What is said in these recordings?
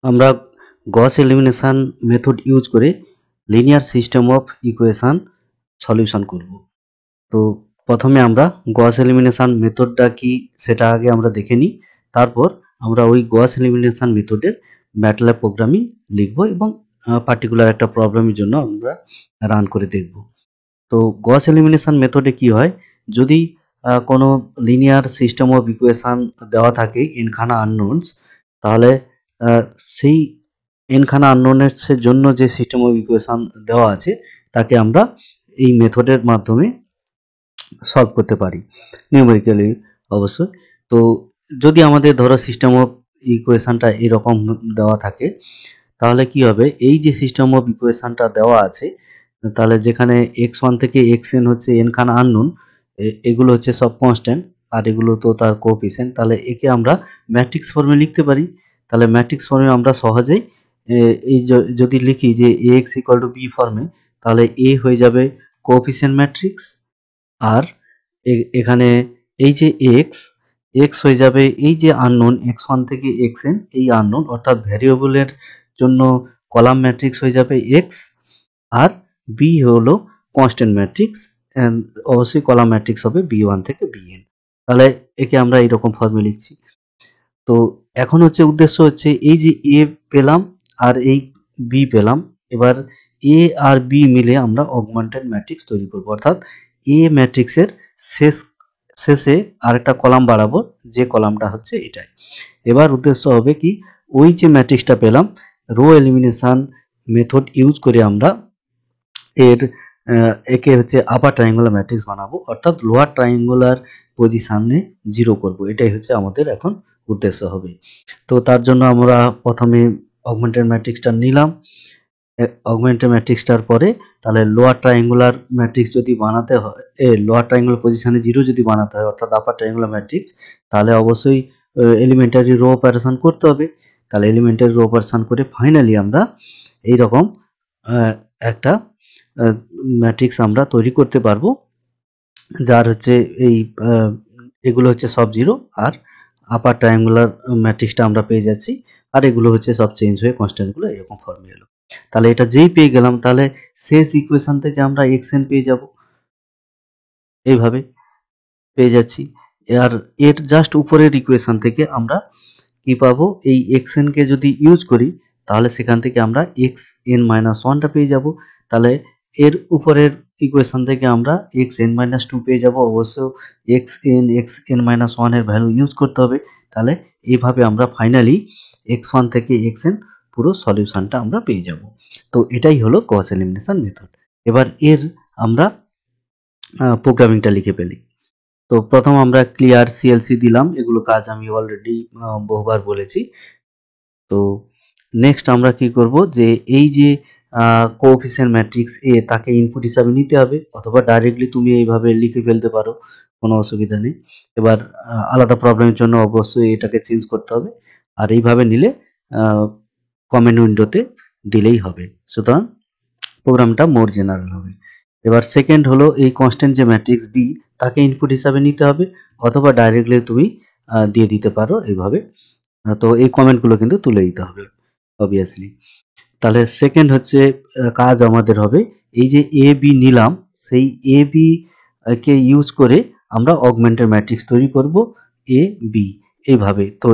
আমরা গস elimination method use করে linear system of equation solution করব। তো প্রথমে আমরা গস এলিমিনেশন মেথডটা কি সেটা আগে আমরা দেখে নিই, তারপর আমরা ওই গস এলিমিনেশন মেথডের ম্যাটল্যাব প্রোগ্রামিং লিখব এবং পার্টিকুলার একটা প্রবলেমের জন্য আমরা রান করে দেখব। তো গস এলিমিনেশন মেথডে কি হয়, যদি কোনো লিনিয়ার সিস্টেম অফ ইকুয়েশন দেওয়া থাকে এনখানা আননোনস, তাহলে সেই এনখানা আননোনসের জন্য যে সিস্টেম অফ ইকুয়েশন দেওয়া আছে তাকে আমরা এই মেথডের মাধ্যমে সলভ করতে পারি নিউমেরিক্যালি অবশ্যই। তো যদি আমাদের ধরো সিস্টেম অফ ইকুয়েশনটা এরকম দেওয়া থাকে, তাহলে কি হবে, এই যে সিস্টেম অফ ইকুয়েশনটা দেওয়া আছে, তাহলে যেখানে x1 থেকে xn হচ্ছে এনখানা আননোন, এগুলো হচ্ছে সব কনস্ট্যান্ট আর এগুলো তো তার কোএফিসিয়েন্ট, তাহলে একে আমরা ম্যাট্রিক্স ফর্মে লিখতে পারি। তাহলে ম্যাট্রিক্স ফর্মে আমরা সহজেই এই যদি লিখি যে ax ইকুয়াল টু বি ফর্মে, তাহলে a হয়ে যাবে কোএফিসিয়েন্ট ম্যাট্রিক্স, আর এখানে এই যে x হয়ে যাবে এই যে আননোন x1 থেকে xn, এই আননোন অর্থাৎ ভ্যারিয়েবলের জন্য কলাম ম্যাট্রিক্স হয়ে যাবে x, আর b হলো কনস্ট্যান্ট ম্যাট্রিক্স, অবশ্যই কলাম ম্যাট্রিক্স হবে b1 থেকে bn। তাহলে একে আমরা এইরকম ফর্মে লিখছি। তো এখন হচ্ছে উদ্দেশ্য হচ্ছে এই যে a পেলাম আর এই b পেলাম, এবার a আর b মিলে আমরা অগমেন্টেড ম্যাট্রিক্স তৈরি করব, অর্থাৎ a ম্যাট্রিক্সের শেষে আরেকটা কলাম বাড়াবো, যে কলামটা হচ্ছে এটাই। এবার উদ্দেশ্য হবে কি, ওই যে ম্যাট্রিক্সটা পেলাম রো এলিমিনেশন মেথড ইউজ করে আমরা একে হচ্ছে আপার ট্রায়াঙ্গুলার ম্যাট্রিক্স বানাবো, অর্থাৎ লোয়ার ট্রায়াঙ্গুলার পজিশনে 0 করব, এটাই হচ্ছে আমাদের এখন উদ্দেশ্য হবে। তো তার জন্য আমরা প্রথমে অগমেন্টেড ম্যাট্রিক্সটা নিলাম, অগমেন্টেড ম্যাট্রিক্সটার পরে তাহলে লোয়ার ট্রায়াঙ্গুলার ম্যাট্রিক্স যদি বানাতে হয়, লোয়ার ট্রায়াঙ্গুলার পজিশনে 0 যদি বানাতে হয় অর্থাৎ আপার ট্রায়াঙ্গুলার ম্যাট্রিক্স, তাহলে অবশ্যই এলিমেন্টারি রো অপারেশন করতে হবে। তাহলে এলিমেন্টারি রো অপারেশন করে ফাইনালি আমরা এইরকম একটা ম্যাট্রিক্স আমরা তৈরি করতে পারবো, যার হচ্ছে এই এগুলো হচ্ছে সব 0 আর আপার ট্রায়াঙ্গুলার ম্যাট্রিক্সটা আমরা পেয়ে যাচ্ছি, আর এগুলো হচ্ছে সব চেঞ্জ হয়ে কনস্ট্যান্টগুলো এরকম ফর্মে এলো। তাহলে এটা যেই পেয়ে গেলাম, তাহলে শেষ ইকুয়েশন থেকে আমরা xn পেয়ে যাব, এইভাবে পেয়ে যাচ্ছি। আর এর জাস্ট উপরের ইকুয়েশন থেকে আমরা কি পাবো, এই xn কে যদি ইউজ করি তাহলে সেখান থেকে আমরা xn-1টা পেয়ে যাব। তাহলে এর উপরের ইকুয়েশন থেকে আমরা xn-2 পেয়ে যাব, অবশ্য xn এর ভ্যালু ইউজ করতে হবে। তাহলে এইভাবে আমরা ফাইনালি x1 থেকে xn পুরো সলিউশনটা আমরা পেয়ে যাব। তো এটাই হলো গস এলিমিনেশন মেথড। এবার এর আমরা প্রোগ্রামিংটা লিখে ফেলি। তো প্রথম আমরা ক্লিয়ার সিএলসি দিলাম, এগুলো কাজ আমি অলরেডি বহুবার বলেছি। তো নেক্সট আমরা কি করব, যে এই যে কোএফিসিয়েন্ট ম্যাট্রিক্স এ তাকে ইনপুট হিসাবে নিতে হবে, অথবা ডাইরেক্টলি তুমি এইভাবে লিখে ফেলতে পারো, কোনো অসুবিধা নেই। এবার আলাদা প্রবলেমের জন্য অবশ্যই এটাকে চেঞ্জ করতে হবে, আর এইভাবে নিলে কমেন্ট উইন্ডোতে দিলেই হবে। সুতরাং প্রোগ্রামটা মোর জেনারেল হবে। এবার সেকেন্ড হলো এই কনস্ট্যান্ট যে ম্যাট্রিক্স বি তাকে ইনপুট হিসাবে নিতে হবে, অথবা ডাইরেক্টলি তুমি দিয়ে দিতে পারো এইভাবে। তো এই কমেন্টগুলো কিন্তু তুলে দিতে হবে অবভিয়াসলি। তাহলে সেকেন্ড হচ্ছে কাজ আমাদের হবে, এই যে এ বি নিলাম সেই এ বি কে ইউজ করে আমরা অগমেন্টেড ম্যাট্রিক্স তৈরি করব এ বি এইভাবে। তো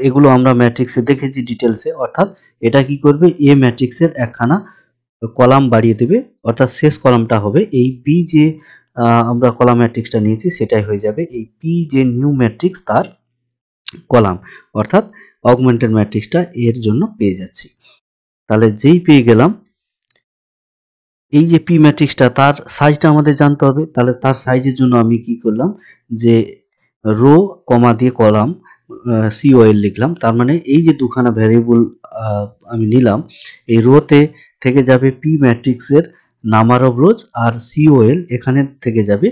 এগুলো আমরা ম্যাট্রিক্সে দেখেছি ডিটেলসে, অর্থাৎ এটা কি করবে, এ ম্যাট্রিক্সের একখানা কলাম বাড়িয়ে দেবে, অর্থাৎ শেষ কলামটা হবে এই বি যে আমরা কলাম ম্যাট্রিক্সটা নিয়েছি সেটাই হয়ে যাবে এই পি যে নিউ ম্যাট্রিক্স তার কলাম, অর্থাৎ অগমেন্টেড ম্যাট্রিক্সটা এর জন্য পেয়ে যাচ্ছি। তাহলে যেই পেয়ে গেলাম এই যে পি ম্যাট্রিক্সটা, তার সাইজটা আমাদের জানতে হবে। তাহলে তার সাইজের জন্য আমি কি করলাম, যে রো কমা দিয়ে কলাম সিওএল লিখলাম। তার মানে এই যে দুখানা ভ্যারিয়েবল আমি নিলাম, এই রোতে থেকে যাবে পি ম্যাট্রিক্সের নাম্বার অফ রোজ, আর সিওএল এখানে থেকে যাবে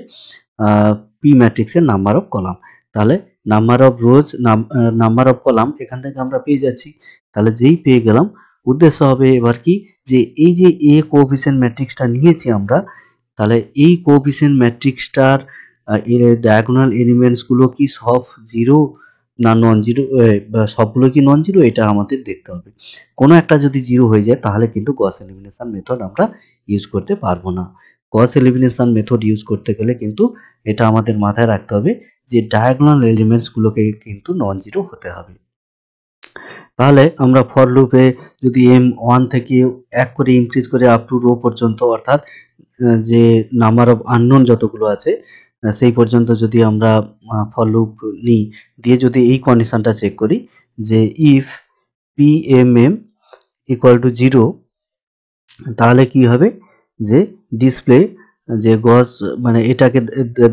পি ম্যাট্রিক্সের নাম্বার অফ কলাম। তাহলে number of rows number of column এখান থেকে আমরা পেয়ে যাচ্ছি। তাহলে যেই পেয়ে গেলাম, উদ্দেশ্য হবে এবার কি, যে এই যে এ কোএফিসিয়েন্ট ম্যাট্রিক্সটা নিয়েছি আমরা, তাহলে এই কোএফিসিয়েন্ট ম্যাট্রিক্সটার ডায়াগোনাল এলিমেন্টসগুলো কি সব 0 না নন জিরো, সবগুলো কি নন জিরো, এটা আমাদের দেখতে হবে। কোনো একটা যদি জিরো হয়ে যায় তাহলে কিন্তু গস এলিমিনেশন মেথড আমরা ইউজ করতে পারবো না। গস এলিমিনেশন মেথড ইউজ করতে গেলে কিন্তু এটা আমাদের মাথায় রাখতে হবে যে ডায়াগোনাল এলিমেন্টসগুলোকে কিন্তু নন জিরো হতে হবে। তাহলে আমরা ফর লুপে যদি m1 থেকে 1 করে ইনক্রিজ করে আপ টু রো পর্যন্ত, অর্থাৎ যে নাম্বার অফ আননোন যতগুলো আছে সেই পর্যন্ত যদি আমরা ফর লুপ নিই, দিয়ে যদি এই কন্ডিশনটা চেক করি যে ইফ pmm ইকুয়াল টু 0, তাহলে কি হবে যে ডিসপ্লে যে গস মানে এটাকে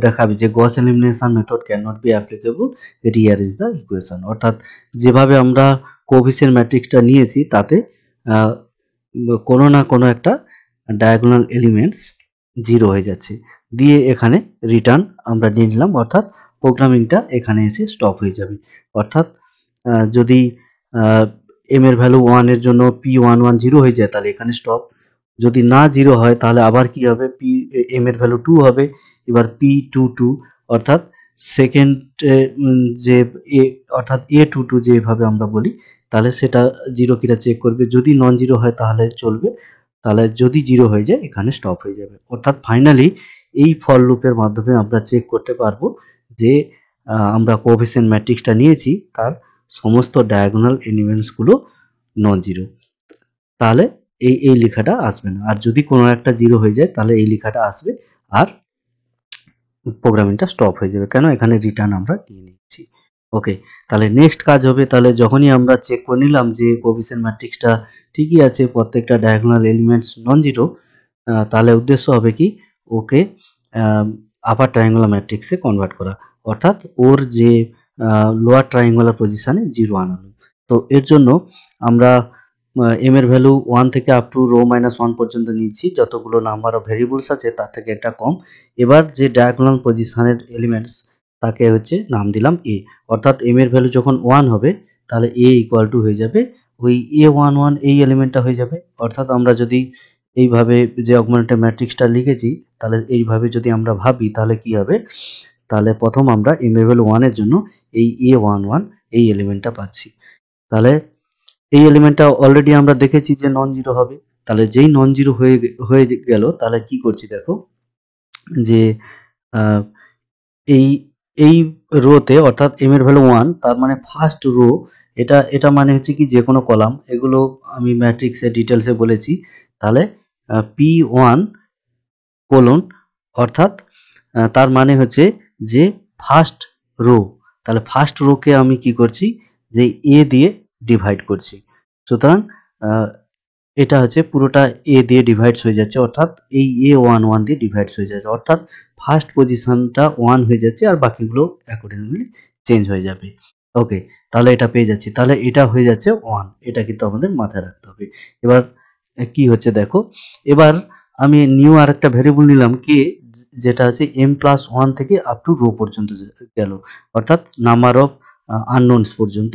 দেখাবে যে Gauss elimination method can not be applicable, rearrange the equation. অর্থাৎ যেভাবে আমরা কোএফিসিয়েন্ট ম্যাট্রিক্সটা নিয়েছি তাতে কোনো না কোনো একটা ডায়াগোনাল এলিমেন্টস জিরো হয়ে যাচ্ছে, দিয়ে এখানে রিটার্ন আমরা নিয়ে নিলাম, অর্থাৎ প্রোগ্রামিংটা এখানে এসে স্টপ হয়ে যাবে। অর্থাৎ যদি এম এর ভ্যালু 1 এর জন্য p11 জিরো হয়ে যায় তাহলে এখানে স্টপ, যদি না জিরো হয় তাহলে আবার কি হবে, এম এর ভ্যালু 2 হবে, এবার p22 অর্থাৎ সেকেন্ড যে অর্থাৎ a22 যেভাবে আমরা বলি, তাহলে সেটা জিরো কিনা চেক করবে, যদি নন জিরো হয় তাহলে চলবে, তাহলে যদি জিরো হয়ে যায় এখানে স্টপ হয়ে যাবে। অর্থাৎ ফাইনালি এই ফর লুপের মাধ্যমে আমরা চেক করতে পারবো যে আমরা কোএফিসিয়েন্ট ম্যাট্রিক্সটা নিয়েছি তার সমস্ত ডায়াগোনাল এলিমেন্টসগুলো নন জিরো, তাহলে এই লেখাটা আসবে না। আর যদি কোনো একটা জিরো হয়ে যায় তাহলে এই লেখাটা আসবে আর প্রোগ্রামিংটা স্টপ হয়ে যাবে, কেন এখানে রিটার্ন আমরা নিয়ে নিচ্ছি। ওকে, তাহলে নেক্সট কাজ হবে, তাহলে যখনই আমরা চেক করে নিলাম যে কোএফিসিয়েন্ট ম্যাট্রিক্সটা ঠিকই আছে, প্রত্যেকটা ডায়াগোনাল এলিমেন্টস নন জিরো, তাহলে উদ্দেশ্য হবে কি ওকে আপার ট্রায়াঙ্গুলার ম্যাট্রিক্সে কনভার্ট করা, অর্থাৎ ওর যে লোয়ার ট্রায়াঙ্গুলার পজিশনে জিরো আনানো। তো এর জন্য আমরা এম এর ভ্যালু 1 থেকে আপ টু রো -1 পর্যন্ত নিচ্ছি, যতগুলো নাম্বার অফ ভেরিয়েবলস আছে তার থেকে একটা কম। এবার যে ডায়াগোনাল পজিশনের এলিমেন্টস তাকে হচ্ছে নাম দিলাম এ, অর্থাৎ এম এর ভ্যালু যখন 1 হবে তাহলে এ ইকুয়াল টু হয়ে যাবে ওই a11, এই এলিমেন্টটা হয়ে যাবে। অর্থাৎ আমরা যদি এইভাবে যে অগমেন্টেড ম্যাট্রিক্সটা লিখেছি তাহলে এইভাবে যদি আমরা ভাবি তাহলে কি হবে, তাহলে প্রথম আমরা এম এর ভ্যালু 1 এর জন্য এই a11 এই এলিমেন্টটা পাচ্ছি, তাহলে এই এলিমেন্টটা অলরেডি আমরা দেখেছি যে নন জিরো হবে, তাহলে যেই নন জিরো হয়ে গেল তাহলে কি করছি দেখো যে এই এই রোতে অর্থাৎ এম এর ভ্যালু 1, তার মানে ফার্স্ট রো, এটা মানে হচ্ছে কি যে কোনো কলাম, এগুলো আমি ম্যাট্রিক্সে ডিটেলসে বলেছি। তাহলে p1 কোলন, অর্থাৎ তার মানে হচ্ছে যে ফার্স্ট রো, তাহলে ফার্স্ট রোকে আমি কি করছি যে এ দিয়ে ডিভাইড করছি, সুতরাং এটা হচ্ছে পুরোটা এ দিয়ে ডিভাইডস হয়ে যাচ্ছে, অর্থাৎ এই a11 দিয়ে ডিভাইডস হয়ে যাচ্ছে, অর্থাৎ ফার্স্ট পজিশনটা 1 হয়ে যাচ্ছে আর বাকিগুলো অ্যাকর্ডিংলি চেঞ্জ হয়ে যাবে। ওকে, তাহলে এটা পেয়ে যাচ্ছি, তাহলে এটা হয়ে যাচ্ছে 1, এটা কিন্তু আমাদের মাথায় রাখতে হবে। এবার কি হচ্ছে দেখো, এবার আমি নিউ আরেকটা ভেরিয়েবল নিলাম কে, যেটা হচ্ছে m+1 থেকে আপ টু রো পর্যন্ত গেল, অর্থাৎ নাম্বার অফ আননোনস পর্যন্ত,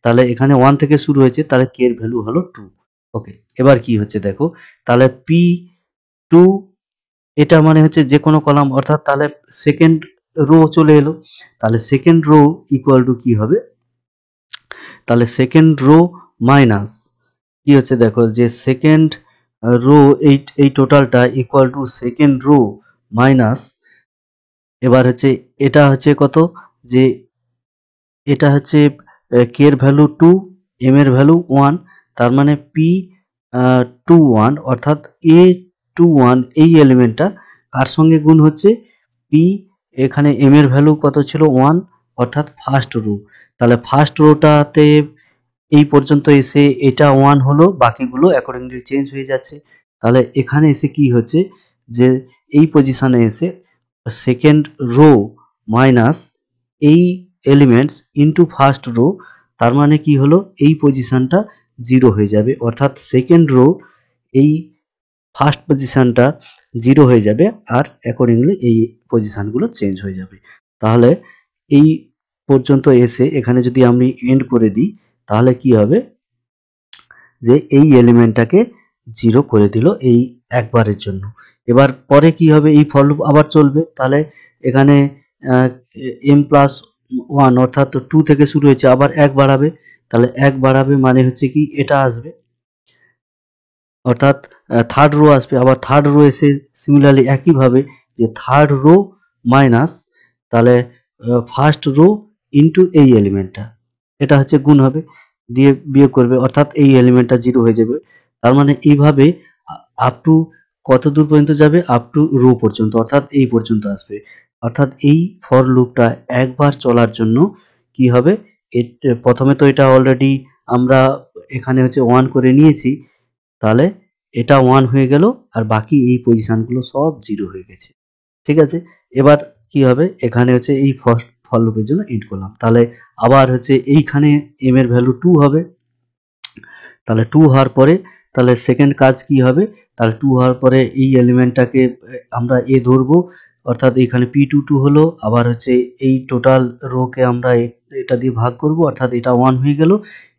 তাহলে এখানে 1 থেকে শুরু হয়েছে, তাহলে কে এর ভ্যালু হলো 2। ওকে, এবার কি হচ্ছে দেখো, তাহলে p2 এটা মানে হচ্ছে যে কোনো কলাম, অর্থাৎ তাহলে সেকেন্ড রো চলে এলো, তাহলে সেকেন্ড রো ইকুয়াল টু কি হবে, তাহলে সেকেন্ড রো মাইনাস কি হচ্ছে দেখো যে সেকেন্ড রো, এই টোটালটা equal to second rho minus, এবার হচ্ছে এটা হচ্ছে কত, যে এটা হচ্ছে কে এর ভ্যালু 2, এম এর ভ্যালু 1, তার মানে p21 অর্থাৎ a21 এই এলিমেন্টটা কার সঙ্গে গুণ হচ্ছে, p, এখানে এম এর ভ্যালু কত ছিল 1, অর্থাৎ ফার্স্ট রো, তাহলে ফার্স্ট রোটাতে এই পর্যন্ত এসে এটা 1 হলো, বাকিগুলো অ্যাকর্ডিংলি চেঞ্জ হয়ে যাচ্ছে, তাহলে এখানে এসে কি হচ্ছে যে এই পজিশনে এসে সেকেন্ড রো মাইনাস এই এলিমেন্টস ইনটু ফার্স্ট রো, তার মানে কি হলো এই পজিশনটা জিরো হয়ে যাবে, অর্থাৎ সেকেন্ড রো এই ফার্স্ট পজিশনটা জিরো হয়ে যাবে আর অ্যাকর্ডিংলি এই পজিশনগুলো চেঞ্জ হয়ে যাবে। তাহলে এই পর্যন্ত এসে এখানে যদি আমি এন্ড করে দিই তাহলে কি হবে যে এই এলিমেন্টটাকে জিরো করে দিল এই একবারের জন্য। এবার পরে কি হবে, এই ফর লুপ আবার চলবে, তাহলে এখানে m+1 1 অর্থাৎ 2 থেকে শুরু হয়েছে, আবার 1 বাড়াবে, তাহলে 1 বাড়াবে মানে হচ্ছে কি এটা আসবে, অর্থাৎ থার্ড রো আসবে, আবার থার্ড রো এসে সিমিলারলি একইভাবে যে থার্ড রো মাইনাস, তাহলে ফার্স্ট রো ইন্টু এই এলিমেন্টটা, এটা হচ্ছে গুণ হবে, দিয়ে বিয়োগ করবে, অর্থাৎ এই এলিমেন্টটা 0 হয়ে যাবে। তার মানে এইভাবে আপ টু কত দূর পর্যন্ত যাবে, আপ টু রো পর্যন্ত, অর্থাৎ এই পর্যন্ত আসবে। অর্থাৎ এই ফর লুপটা একবার চলার জন্য কি হবে, প্রথমে তো এটা অলরেডি আমরা এখানে হচ্ছে 1 করে নিয়েছি, তাহলে এটা 1 হয়ে গেল, আর বাকি এই পজিশনগুলো সব 0 হয়ে গেছে। ঠিক আছে, এবার কি হবে, এখানে হচ্ছে এই ফার্স্ট ফর লুপের জন্য এন্ড করলাম, তাহলে আবার হচ্ছে এইখানে m এর ভ্যালু 2 হবে, তাহলে 2 হওয়ার পরে তাহলে সেকেন্ড কাজ কি হবে, তাহলে 2 হওয়ার পরে এই এলিমেন্টটাকে আমরা এ ধরবো, অর্থাৎ এখানে p22 হলো, আবার হচ্ছে এই টোটাল রোকে আমরা এটা দিয়ে ভাগ করব, অর্থাৎ এটা 1 হয়ে গেল।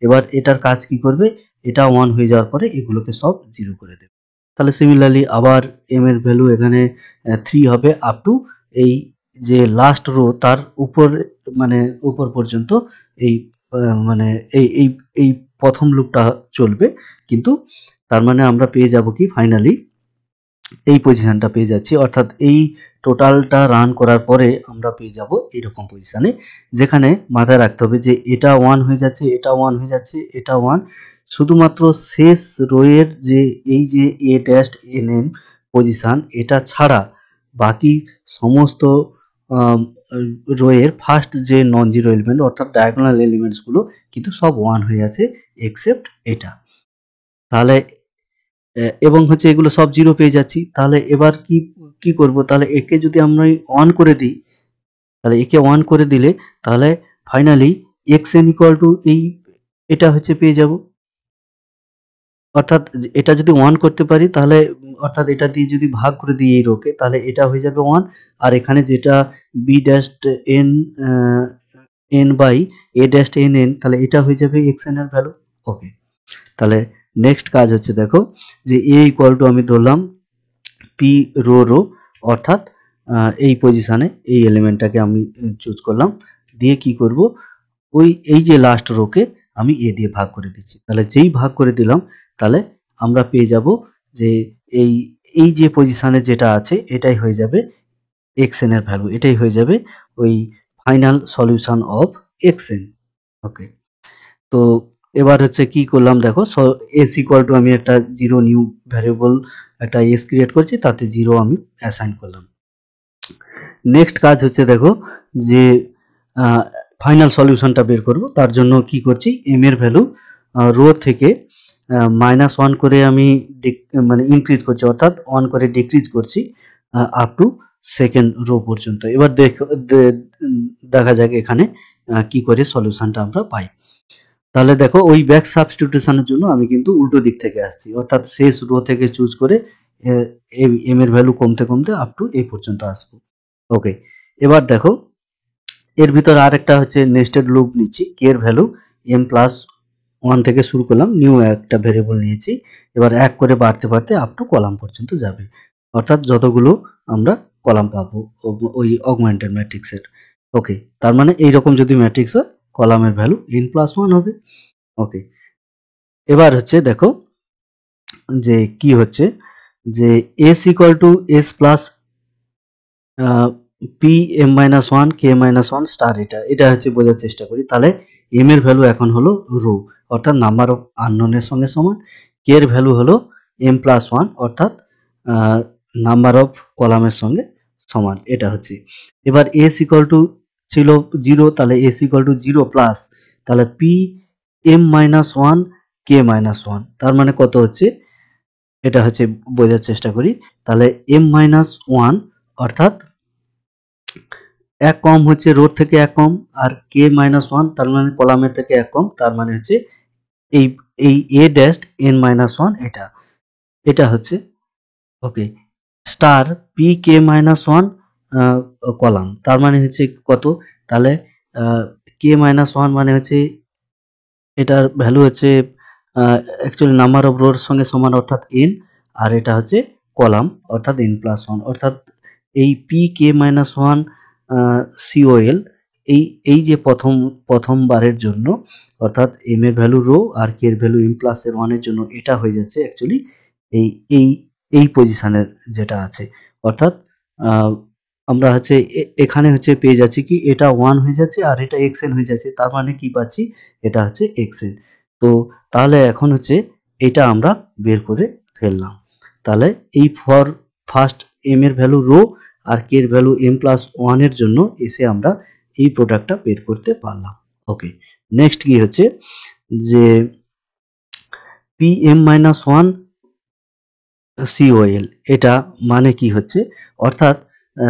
এবার এটার কাজ কি করবে, এটা 1 হয়ে যাওয়ার পরে এগুলোকে সব 0 করে দেবে। তাহলে সিমিলারলি আবার m এর ভ্যালু এখানে 3 হবে আপ টু এই যে লাস্ট রো তার উপর, মানে উপর পর্যন্ত এই মানে এই এই এই প্রথম লুপটা চলবে, কিন্তু তার মানে আমরা পেয়ে যাব কি ফাইনালি এই পজিশনটা পেয়ে যাচ্ছি, অর্থাৎ এই টোটালটা রান করার পরে আমরা পেয়ে যাব এরকম পজিশনে, যেখানে মাথায় রাখতে হবে যে এটা 1 হয়ে যাচ্ছে, এটা 1 হয়ে যাচ্ছে, এটা 1, শুধুমাত্র শেষ রোয়ের যে এই যে a dash N N position এটা ছাড়া বাকি সমস্ত রোয়ের ফার্স্ট যে নন জিরো এলিমেন্ট অর্থাৎ ডায়াগোনাল এলিমেন্টসগুলো কিন্তু সব 1 হয়ে আছে এক্সেপ্ট এটা। তাহলে এবং হচ্ছে এগুলো সব 0 পেয়ে যাচ্ছি, তাহলে এবার কি করব, তাহলে একে যদি আমরা 1 করে দিই, তাহলে একে 1 করে দিলে তাহলে ফাইনালি xn ইকুয়াল টু এটা হচ্ছে পেয়ে যাব, অর্থাৎ এটা যদি 1 করতে পারি তাহলে অর্থাৎ এটা দিয়ে যদি ভাগ করে দিই এই রোকে, তাহলে এটা হয়ে যাবে 1, আর এখানে যেটা b dashed n n by a dashed n n, তাহলে এটা হয়ে যাবে xn এর ভ্যালু। ওকে, তাহলে নেক্সট কাজ হচ্ছে দেখো যে a ইকুয়াল টু আমি ধরলাম p রো রো, অর্থাৎ এই পজিশনে এই এলিমেন্টটাকে আমি চুজ করলাম, দিয়ে কি করব, এই যে লাস্ট রোকে আমি a দিয়ে ভাগ করে দিচ্ছি, তাহলে যেই ভাগ করে দিলাম তাহলে আমরা পেয়ে যাব যে এই যে পজিশনে যেটা আছে এটাই হয়ে যাবে xn এর ভ্যালু, এটাই হয়ে যাবে ওই ফাইনাল সলিউশন অফ xn। ওকে, তো এবার হচ্ছে কি করলাম দেখো, s ইকুয়াল টু আমি একটা 0 নিউ ভ্যারিয়েবল একটা s ক্রিয়েট করছি, তাতে 0 আমি অ্যাসাইন করলাম। নেক্সট কাজ হচ্ছে দেখো যে ফাইনাল সলিউশনটা বের করব, তার জন্য কি করছি, m এর ভ্যালু রো থেকে -1 করে আমি মানে ইনক্রিজ করছি, অর্থাৎ 1 করে ডিক্রিজ করছি আপ টু সেকেন্ড রো পর্যন্ত। এবার দেখা যাক এখানে কি করে সলিউশনটা আমরা পাই। তাহলে দেখো ওই ব্যাক সাবস্টিটিউশনের জন্য আমি কিন্তু উল্টো দিক থেকে আসছি, অর্থাৎ শেষ রো থেকে চুজ করে m এর ভ্যালু কমতে কমতে আপ টু এই পর্যন্ত আসবো। ওকে, এবার দেখো এর ভিতর আরেকটা হচ্ছে নেস্টেড লুপ নিচ্ছি, k এর ভ্যালু m+1 থেকে শুরু করলাম, নিউ একটা ভেরিয়েবল নিয়েছি, এবার 1 করে বাড়তে বাড়তে আপ টু কলাম পর্যন্ত যাবে, অর্থাৎ যতগুলো আমরা কলাম পাবো ওই অগমেন্টেড ম্যাট্রিক্সের। ওকে, তার মানে এইরকম যদি ম্যাট্রিক্স হয় কলামের ভ্যালু n+1 হবে। ওকে, এবার হচ্ছে দেখো যে কি হচ্ছে যে s equal to s plus p m-1 k-1 star, এটা হচ্ছে বোঝার চেষ্টা করি। তাহলে m এর ভ্যালু এখন হলো রো, অর্থাৎ নাম্বার অফ আননোনের সঙ্গে সমান, k এর ভ্যালু হলো m+1 অর্থাৎ নাম্বার অফ কলামের সঙ্গে সমান, এটা হচ্ছে। এবার s ইকুয়াল টু ছিল 0, তাহলে s ইকুয়াল টু 0 প্লাস, তাহলে p m-1 k-1, তার মানে কত হচ্ছে, এটা হচ্ছে বোঝার চেষ্টা করি। তাহলে m-1 অর্থাৎ 1 কম হচ্ছে রো থেকে 1 কম, আর k-1 তার মানে কলামের থেকে 1 কম, তার মানে হচ্ছে এই এই a ড্যাশ n-1 এটা হচ্ছে। ওকে, স্টার pk-1 কলাম, তার মানে হচ্ছে কত, তাহলে k-1 মানে হচ্ছে এটার ভ্যালু হচ্ছে অ্যাকচুয়ালি নাম্বার অফ রোর সঙ্গে সমান, অর্থাৎ n, আর এটা হচ্ছে কলাম অর্থাৎ n+1, অর্থাৎ এই pk-1 COL এই এই যে প্রথমবারের জন্য অর্থাৎ এম এর ভ্যালু রো আর কে এর ভ্যালু এম প্লাস এর 1 এর জন্য এটা হয়ে যাচ্ছে অ্যাকচুয়ালি এই এই এই পজিশনের যেটা আছে, অর্থাৎ আমরা হচ্ছে এখানে হচ্ছে পেয়ে যাচ্ছি কি এটা 1 হয়ে যাচ্ছে আর এটা xn হয়ে যাচ্ছে, তার মানে কি পাচ্ছি এটা হচ্ছে xn। তো তাহলে এখন হচ্ছে এটা আমরা বের করে ফেললাম। তাহলে এই ফর ফার্স্ট এম এর ভ্যালু রো আর কে এর ভ্যালু এম প্লাস 1 এর জন্য এসে আমরা এই প্রোডাক্টটা বের করতে পারলাম। ওকে, নেক্সট কি হচ্ছে যে pm মাইনাস 1 COL, এটা মানে কি হচ্ছে, অর্থাৎ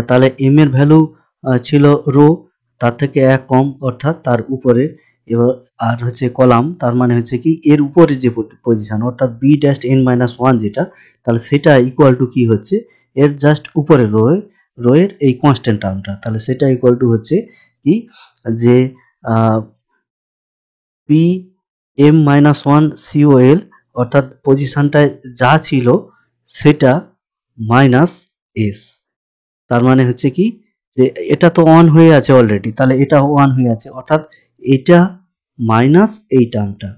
তাহলে এম এর ভ্যালু ছিল রো, তার থেকে এক কম অর্থাৎ তার উপরে, এবার আর হচ্ছে কলাম, তার মানে হচ্ছে কি এর উপরে যে পজিশন অর্থাৎ বি ড্যাশ এন মাইনাস 1 যেটা, তাহলে সেটা ইকুয়াল টু কি হচ্ছে এর জাস্ট উপরে রোয়ের এই কনস্ট্যান্ট টার্মটা, তাহলে সেটা ইকুয়াল টু হচ্ছে কি যে পি এম মাইনাস 1 COL, অর্থাৎ পজিশনটায় যা ছিল সেটা মাইনাস এস। তার মানে হচ্ছে কি যে এটা তো অন হয়ে আছে অলরেডি, তাহলে এটা ওয়ান হয়ে আছে, অর্থাৎ এটা মাইনাস এই টার্মটা,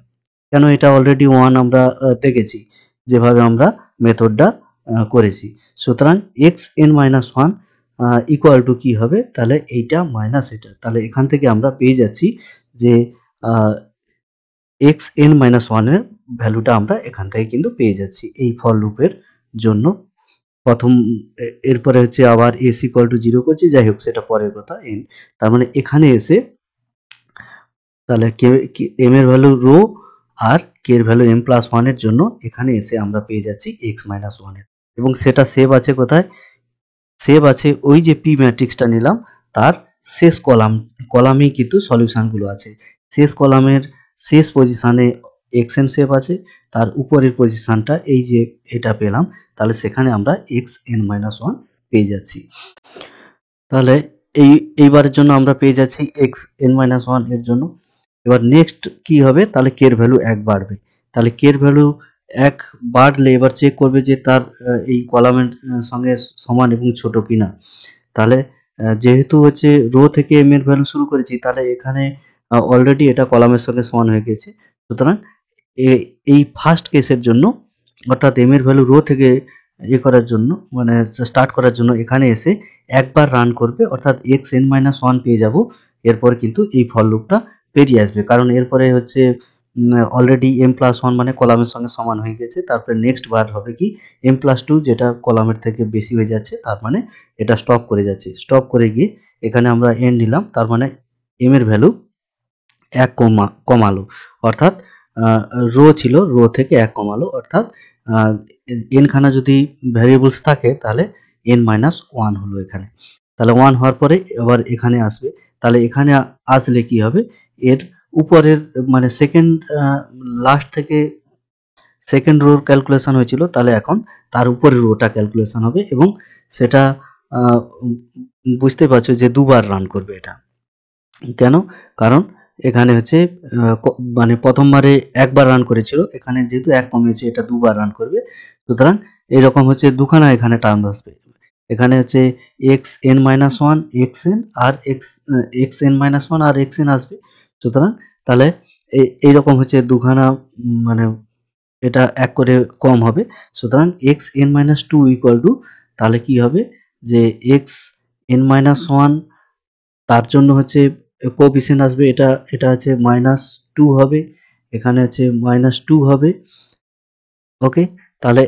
কেন এটা অলরেডি ওয়ান আমরা দেখেছি যেভাবে আমরা মেথডটা করেছি। সুতরাং x n minus 1 equal to কি হবে, তাহলে এইটা মাইনাস এটা, তাহলে এখান থেকে আমরা পেয়ে যাচ্ছি যে এক্স এন মাইনাস 1 এর ভ্যালুটা আমরা এখান থেকে কিন্তু পেয়ে যাচ্ছি এই ফর লুপের জন্য। প্রথম এরপরে হচ্ছে আবার এস ইকুয়াল টু 0 করছি, যাই হোক সেটা পরের কথা। এন, তার মানে এখানে এসে তাহলে এম এর ভ্যালু রো আর কে এর ভ্যালু এম প্লাস 1 এর জন্য এখানে এসে আমরা পেয়ে যাচ্ছি এক্স মাইনাস 1 এর, এবং সেটা সেভ আছে কোথায়, সেভ আছে ওই যে পি ম্যাট্রিক্সটা নিলাম তার শেষ কলামেই কিন্তু সলিউশনগুলো আছে। শেষ কলামের শেষ পজিশনে এক্সএন সেভ আছে, তার উপরের পজিশনটা এই যে এটা পেলাম, তাহলে সেখানে আমরা এক্স এন মাইনাস 1 পেয়ে যাচ্ছি। তাহলে এইবারের জন্য আমরা পেয়ে যাচ্ছি এক্স এন মাইনাস 1 এর জন্য। এবার নেক্সট কি হবে, তাহলে কে এর ভ্যালু 1 বাড়বে, তাহলে কে এর ভ্যালু 1 বাড়লে এবার চেক করবে যে তার এই কলামের সঙ্গে সমান এবং ছোট কিনা। তাহলে যেহেতু হচ্ছে রো থেকে এম এর ভ্যালু শুরু করেছি, তাহলে এখানে অলরেডি এটা কলামের সঙ্গে সমান হয়ে গেছে। সুতরাং এই ফার্স্ট কেসের জন্য অর্থাৎ এম এর ভ্যালু রো থেকে করার জন্য মানে স্টার্ট করার জন্য এখানে এসে একবার রান করবে, অর্থাৎ এক্স এন মাইনাস 1 পেয়ে যাব, এরপর কিন্তু এই ফর লুপটা পেরিয়ে আসবে, কারণ এরপরে হচ্ছে অলরেডি এম প্লাস 1 মানে কলামের সঙ্গে সমান হয়ে গেছে। তারপরে নেক্সট বার হবে কি এম প্লাস 2, যেটা কলামের থেকে বেশি হয়ে যাচ্ছে, তার মানে এটা স্টপ করে যাচ্ছে, স্টপ করে গিয়ে এখানে আমরা এন নিলাম, তার মানে এম এর ভ্যালু 1 কমালো, অর্থাৎ রো ছিল রো থেকে 1 কমালো, অর্থাৎ এন খানা যদি ভ্যারিয়েবলস থাকে তাহলে এন মাইনাস 1 হলো এখানে। তাহলে 1 হওয়ার পরে আবার এখানে আসবে, তাহলে এখানে আসলে কি হবে এর উপরের মানে সেকেন্ড লাস্ট থেকে সেকেন্ড রোর ক্যালকুলেশন হয়েছিল, তাহলে এখন তার উপরের রোটা ক্যালকুলেশন হবে, এবং সেটা বুঝতে পারছো যে দুবার রান করবে এটা। কেন, কারণ এখানে হচ্ছে মানে প্রথমবারে একবার রান করেছিল, এখানে যেহেতু 1 কমিয়েছে এটা দুবার রান করবে। সুতরাং এরকম হচ্ছে দুখানা এখানে টার্ম আসবে, এখানে হচ্ছে x n minus 1 x n আর এক্স এন মাইনাস 1 আর এক্স এন আসবে। সুতরাং তাহলে এইরকম হচ্ছে দুখানা মানে এটা 1 করে কম হবে। সুতরাং x n minus 2 equal to, তাহলে কি হবে যে এক্স এন মাইনাস 1 তার জন্য হচ্ছে কোএফিসিয়েন্ট আসবে, এটা হচ্ছে -2 হবে, এখানে হচ্ছে -2 হবে। ওকে, তাহলে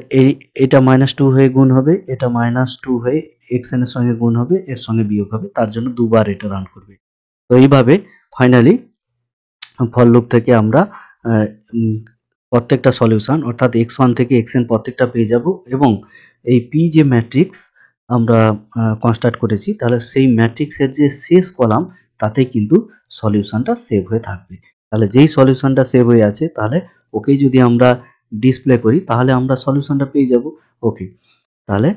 এটা -2 হয়ে গুণ হবে, এটা -2 হয়ে xn এর সঙ্গে গুণ হবে, এর সঙ্গে বিয়োগ হবে, তার জন্য দুবার এটা রান করবে। তো এইভাবে ফাইনালি ফর লুপ থেকে আমরা প্রত্যেকটা সলিউশন অর্থাৎ x1 থেকে xn প্রত্যেকটা পেয়ে যাব, এবং এই p যে ম্যাট্রিক্স আমরা কনস্ট্রাক্ট করেছি, তাহলে সেই ম্যাট্রিক্সের যে শেষ কলাম তাতেই কিন্তু সলিউশনটা সেভ হয়ে থাকবে। তাহলে যেই সলিউশনটা সেভ হয়ে আছে, তাহলে ওকেই যদি আমরা ডিসপ্লে করি তাহলে আমরা সলিউশনটা পেয়ে যাব। ওকে, তাহলে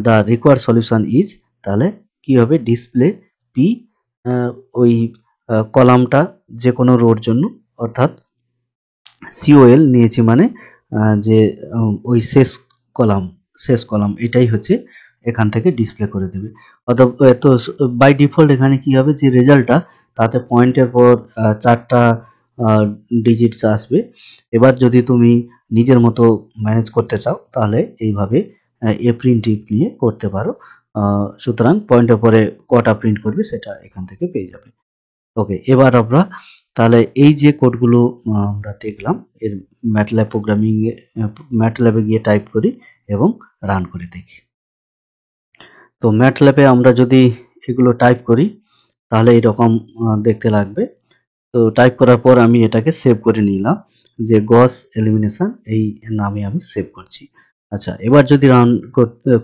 দ্য রিকোয়ার্ড সলিউশন ইজ, তাহলে কি হবে ডিসপ্লে পি ওই কলামটা যে কোনো রোর জন্য, অর্থাৎ সিওএল নিয়েছি মানে যে ওই শেষ কলাম এটাই হচ্ছে এখান থেকে ডিসপ্লে করে দেবে। অথবা তো বাই ডিফল্ট এখানে কি হবে যে রেজাল্টটা তাতে পয়েন্টের পর 4টা ডিজিটস আসবে। এবার যদি তুমি নিজের মতো ম্যানেজ করতে চাও তাহলে এইভাবে প্রিন্ট ইফ নিয়ে করতে পারো। সুতরাং পয়েন্টের পরে কটা প্রিন্ট করবে সেটা এখান থেকে পেয়ে যাবে। ওকে, এবার আমরা তাহলে এই যে কোডগুলো আমরা দেখলাম এর ম্যাটল্যাব প্রোগ্রামিং এ ম্যাটল্যাবে গিয়ে টাইপ করি এবং রান করে দেখি। তো ম্যাটল্যাবে আমরা যদি এগুলো টাইপ করি তাহলে এরকম দেখতে লাগবে। তো টাইপ করার পর আমি এটাকে সেভ করে নিলাম যে গস এলিমিনেশন এই নামে আমি সেভ করছি। আচ্ছা, এবার যদি রান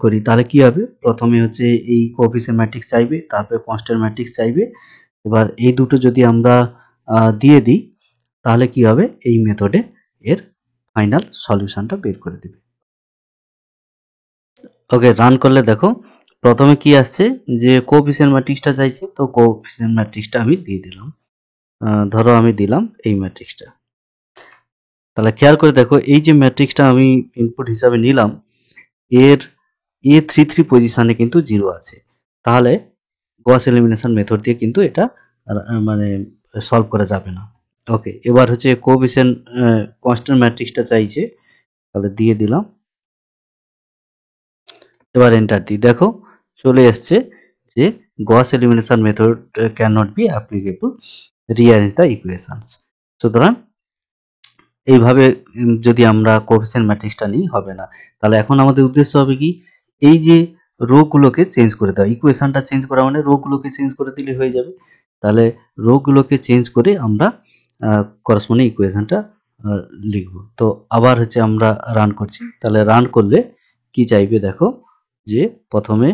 করি তাহলে কি হবে? প্রথমে হচ্ছে এই কোএফিসিয়েন্ট ম্যাট্রিক্স চাইবে, তারপরে কনস্ট্যান্ট ম্যাট্রিক্স চাইবে। এবার এই দুটো যদি আমরা দিয়ে দিই তাহলে কি হবে? এই মেথডে এর ফাইনাল সলিউশনটা বের করে দেবে। ওকে, রান করলে দেখো প্রথমে কি আসছে যে কোএফিসিয়েন্ট ম্যাট্রিক্সটা চাইছে, তো কোএফিসিয়েন্ট ম্যাট্রিক্সটা আমি দিয়ে দিলাম। ধরো আমি দিলাম এই ম্যাট্রিক্সটা। তাহলে খেয়াল করে দেখো এই যে ম্যাট্রিক্সটা আমি ইনপুট হিসাবে নিলাম এর A33 পজিশনে কিন্তু 0 আছে। তাহলে গস এলিমিনেশন মেথড দিয়ে কিন্তু এটা মানে সলভ করা যাবে না। ওকে, এবার হচ্ছে কোএফিসিয়েন্ট কনস্ট্যান্ট ম্যাট্রিক্সটা চাইছে, তাহলে দিয়ে দিলাম। এবার এন্টার দিই, দেখো চলে এসছে যে Gauss elimination method can not be applicable, rearrange the equations. সুতরাং এইভাবে যদি আমরা কোএফিসিয়েন্ট ম্যাট্রিক্সটা নিই হবে না। তাহলে এখন আমাদের উদ্দেশ্য হবে কি, এই যে রো গুলোকে চেঞ্জ করে দেওয়া। ইকুয়েশনটা চেঞ্জ করা মানে রো গুলোকে চেঞ্জ করে দিলে হয়ে যাবে। তাহলে রো গুলোকে চেঞ্জ করে আমরা করসপন্ডিং ইকুয়েশনটা লিখব। তো আবার হচ্ছে আমরা রান করছি, তাহলে রান করলে কি চাইবে দেখো যে প্রথমে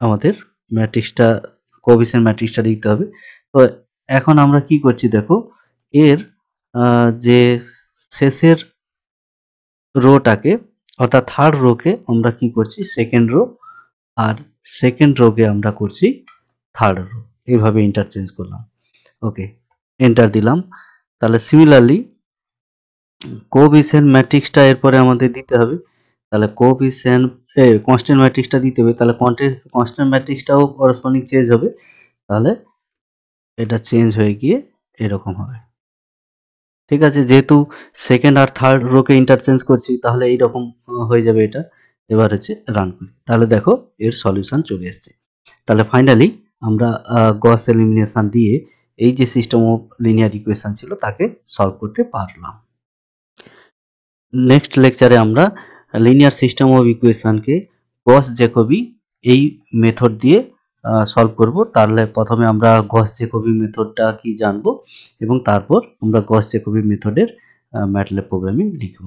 আমাদের ম্যাট্রিক্সটা কোএফিসিয়েন্ট ম্যাট্রিক্সটা লিখতে হবে। তো এখন আমরা কি করছি দেখো এর যে শেষের রোটাকে অর্থাৎ থার্ড রোকে আমরা কি করছি সেকেন্ড রো, আর সেকেন্ড রোকে আমরা করছি থার্ড রো, এইভাবে ইন্টারচেঞ্জ করলাম। ওকে, এন্টার দিলাম। তাহলে সিমিলারলি কোএফিসিয়েন্ট ম্যাট্রিক্সটা এরপরে আমাদের দিতে হবে। তাহলে কোএফিসিয়েন্ট কনস্ট্যান্ট ম্যাট্রিক্সটা দিতে হবে। তাহলে কনস্ট্যান্ট ম্যাট্রিক্সটাও করসপন্ডিং চেঞ্জ হবে। তাহলে এটা চেঞ্জ হয়ে গিয়ে এরকম হবে। ঠিক আছে, যেহেতু সেকেন্ড আর থার্ড রোকে ইন্টারচেঞ্জ করছি তাহলে এইরকম হয়ে যাবে এটা। এবার হচ্ছে রান করি, তাহলে দেখো এর সলিউশন চলে এসছে। তাহলে ফাইনালি আমরা গস এলিমিনেশন দিয়ে এই যে সিস্টেম অফ লিনিয়ার ইকুয়েশন ছিল তাকে সলভ করতে পারলাম। নেক্সট লেকচারে আমরা লিনিয়ার সিস্টেম অফ ইকুয়েশনকে গস জ্যাকোবি এই মেথড দিয়ে সলভ করব। তাহলে প্রথমে আমরা গস জ্যাকোবি মেথডটা কি জানবো এবং তারপর আমরা গস জ্যাকোবি মেথডের ম্যাটল্যাব প্রোগ্রামিং লিখব।